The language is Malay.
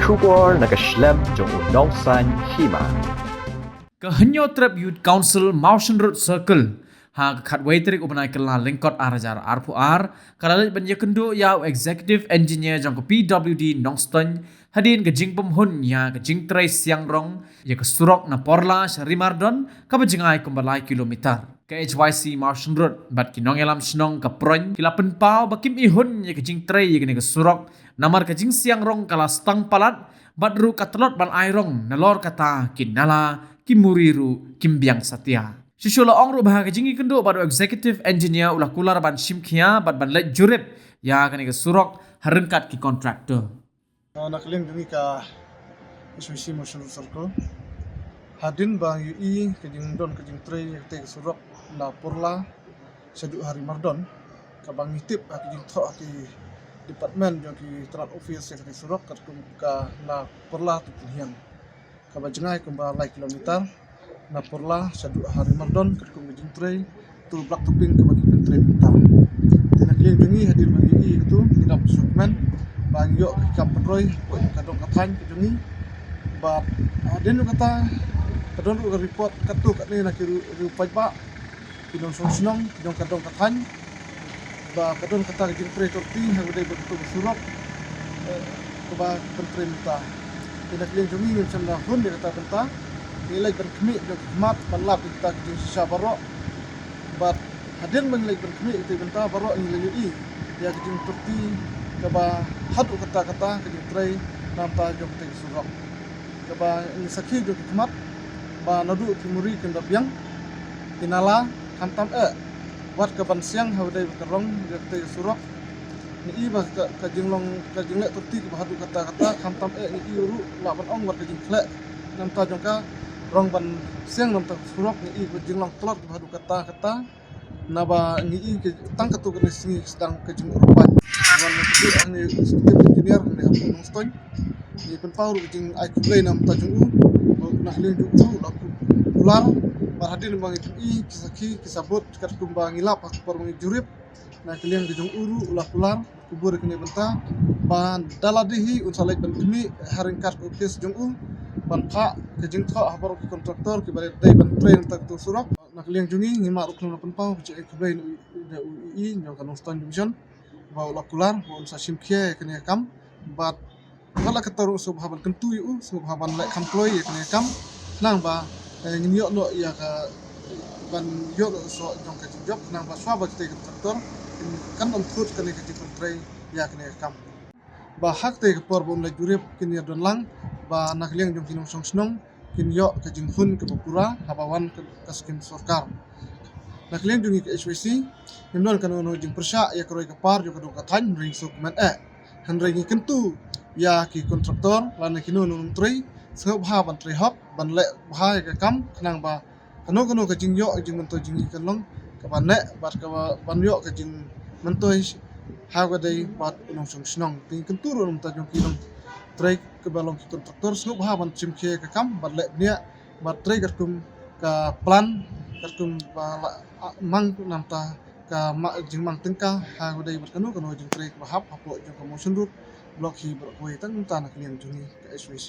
Shubor nakaslem jong unong san hima. Kehenyo Trap Youth Council Mountain Road Circle ha khat waitrik upanai kelna lingkot arajar arpuar kalalit banya kendo ya executive engineer jong PWD Nongston hadin ke jingpum hun ya ke jingtrai siang rong ya ke surok na porla Sharimardon ka bajingai kumbalai kilometer ke HYC Mountain Road bat kinong elam snong ke pron kilapen pau bakim ihun ya ke jingtrai ya ke surok namar ke jing siang rong kala stang palat badru katlot ban airong nalor kata kinala kimuriru kimbiang satya Shishola ong ru bahaga jingi kendo bado executive engineer ulah kular ban shimkhia bat ban let jurip ya kani ke surok harengkat ki kontraktor. Nakling dumi ka SWC Motion Circle. Hadin bang UI kejing don kejing tray te surok la porla sedu hari mardon ka bang nitip kejing thok ki department jo ki trat office ke surok ka la porla tu pilihan. Ka bajengai kumba lai kilometer na porla sedu hari mardon ke kejing tray tu blak tuping ke bagi pentri minta. Nakling dumi hadir bang UI itu tidak dokumen bang yo kam petroi kadong kathan kejungi ba den kata kadong ko report katu kat ni nak rupai ba kinong sonong kinong kadong kathan ba kadong kata jing pre torti ha udai betul surok ko ba pentri minta tidak liang jungi macam dah hun dia kata benta nilai berkemik dan khidmat balap kita jing sisa barok ba hadin menilai berkemik itu benta barok nilai UI dia jing torti kaba hadu kata-kata ke tray nampa jom te surok kaba ni sakhi jo khidmat ba nadu timuri kendap yang tinala hantam wat ka ban siang haudai berkerong te surok ni ba ka jinglong ka jinglek turti ke hadu kata-kata hantam ni uru la ban ong wat ka jinglek nampa jongka rong ban siang nampa surok ni ba jinglong telot ke hadu kata-kata naba ni ke tang katu ke sini sedang ke jing rupai wan ke ani executive engineer ni apun stone ni pen pau jing ai ku gay nam tajung nak lin ju la ular par hadir bang i kisaki kisabot kat kumbang ilap par bang jurip na kalian jung uru ulah ular kubur kini benta ban daladihi unsalai ben kini haringkat office jung ban pha ke jing tha habar kontraktor ke bare dai ban train tak tu surak nak liang jungi ngima rukun pen pau ke kubay i nyo kan stone division ba ulah kular ba unsa simkhie kini kam bat kala kataru subhaban kentu yu subhaban lek employ kini kam nang ba ngin no ya ka ban yo so jong ka job nang ba swa ba te kontraktor kan on food kini ke kontrai ya kini kam ba hak te por bom la jurip kini don lang ba nak liang jong kinong song snong kin yo ke jinghun ke bukura habawan ke kaskim sarkar nak liang jongi ke SWC himnon kan ono jing persya ya kroi ke par jo kadong kathan ring sukmen han ring kentu ya ki kontraktor lan kinu nun trei sengop ha ban trei hop ban le ha ke kam nang ba kanu ke jing yo jing mento jing kan long ke ban ne bat ke ban yo ke jing mento ha ga dai bat nong song snong ting kentu rum ta jong kinong trei ke balong ki kontraktor sengop ha ban chim ke kam ban le nia bat trei kum ka plan kum ba mang namta ka jing mang tengka ha ga dai bat kanu jing trei ba hap hapo jong ka motion root blok hi berkuai tang tanah kalian juni ke SWC